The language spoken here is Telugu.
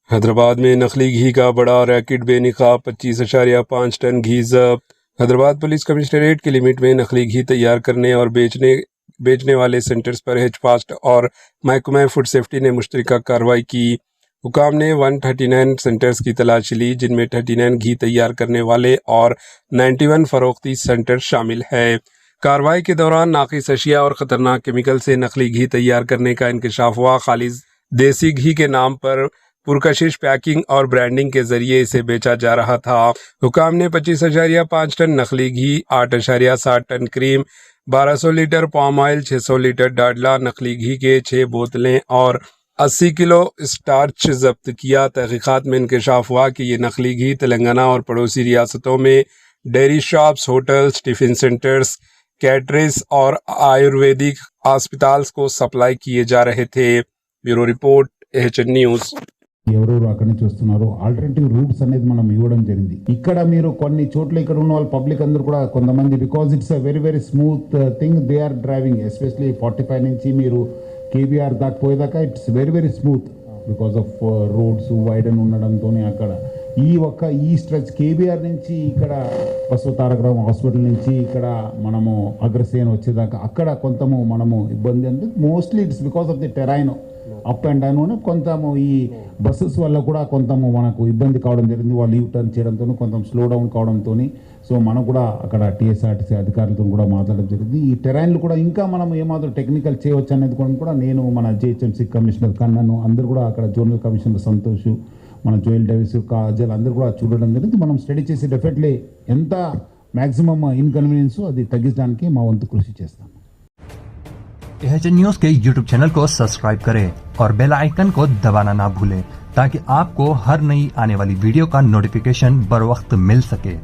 حیدرآباد میں نقلی گھی کا بڑا ریکٹ بے نقاب 25.5 ٹن گھی ضبط۔ حیدرآباد پولیس کمشنریٹ کی لمٹ میں نقلی گھی تیار کرنے اور بیچنے والے سینٹرز پر ہیچ فاسٹ اور محکمہ فوڈ سیفٹی نے مشترکہ کارروائی کی۔ حکام نے 139 سینٹرز کی تلاشی لی، جن میں 39 گھی تیار کرنے والے اور 91 فروختی سینٹر شامل ہے۔ کارروائی کے دوران ناقص اشیاء اور خطرناک کیمیکل سے نقلی گھی تیار کرنے کا انکشاف ہوا۔ خالص دیسی گھی کے نام پر پرکشش پیکنگ اور برانڈنگ کے ذریعے اسے بیچا جا رہا تھا۔ حکام نے 25.5 ٹن نقلی گھی، 8.7 ٹن کریم، 1200 لیٹر پام آئل، 600 لیٹر ڈاڈلا نقلی گھی کے 6 بوتلیں اور 80 کلو اسٹارچ ضبط کیا۔ تحقیقات میں انکشاف ہوا کہ یہ نقلی گھی تلنگانہ اور پڑوسی ریاستوں میں ڈیری شاپس، ہوٹلز، ٹفن سینٹرز، کیٹرز اور آیورویدک ہسپتالز کو سپلائی کیے جا رہے تھے۔ Bureau report AHN news. ఎవరెవరు అక్కడి నుంచి వస్తున్నారో ఆల్టర్నేటివ్ రూట్స్ అనేది మనం ఇవ్వడం జరిగింది। ఇక్కడ మీరు కొన్ని చోట్ల ఇక్కడ ఉన్న వాళ్ళు పబ్లిక్ అందరూ కూడా కొంతమంది because it's a very very smooth thing they are driving, especially 45 నుంచి మీరు KBR దాకా పోయేదాకా it's very very smooth because of roads widen ఉండడంతో అక్కడ ఈ స్ట్రెచ్ KBR నుంచి ఇక్కడ బస్సు తారకరావు హాస్పిటల్ నుంచి ఇక్కడ మనము అగ్రసేన్ వచ్చేదాకా అక్కడ కొంతము మనము ఇబ్బంది అంటే mostly it's because of the terrain up and down కొంతము ఈ బస్సెస్ వల్ల కూడా కొంతము మనకు ఇబ్బంది కావడం జరిగింది। వాళ్ళు యూ టర్న్ చేయడంతో కొంత స్లో డౌన్ కావడంతో సో మనం కూడా అక్కడ TSRTC అధికారులతో కూడా మాట్లాడడం జరిగింది। ఈ టెరైన్లు కూడా ఇంకా మనం ఏమాత్రం టెక్నికల్ చేయవచ్చు అనేది కూడా నేను మన GHMC కమిషనర్ కన్నను అందరూ కూడా అక్కడ జోనల్ కమిషనర్ సంతోష్, మన జోయల్ డేవిస్, కాజల్ అందరూ కూడా చూడడం జరిగింది। మనం స్టడీ చేసి డెఫినెట్లీ ఎంత మ్యాక్సిమం ఇన్కన్వీనియన్స్ అది తగ్గించడానికి మా వంతు కృషి చేస్తాం। AHN न्यूज़ के YouTube चैनल को सब्सक्राइब करें और बेल आइकन को दबाना ना भूलें ताकि आपको हर नई आने वाली वीडियो का नोटिफिकेशन बर वक्त मिल सके।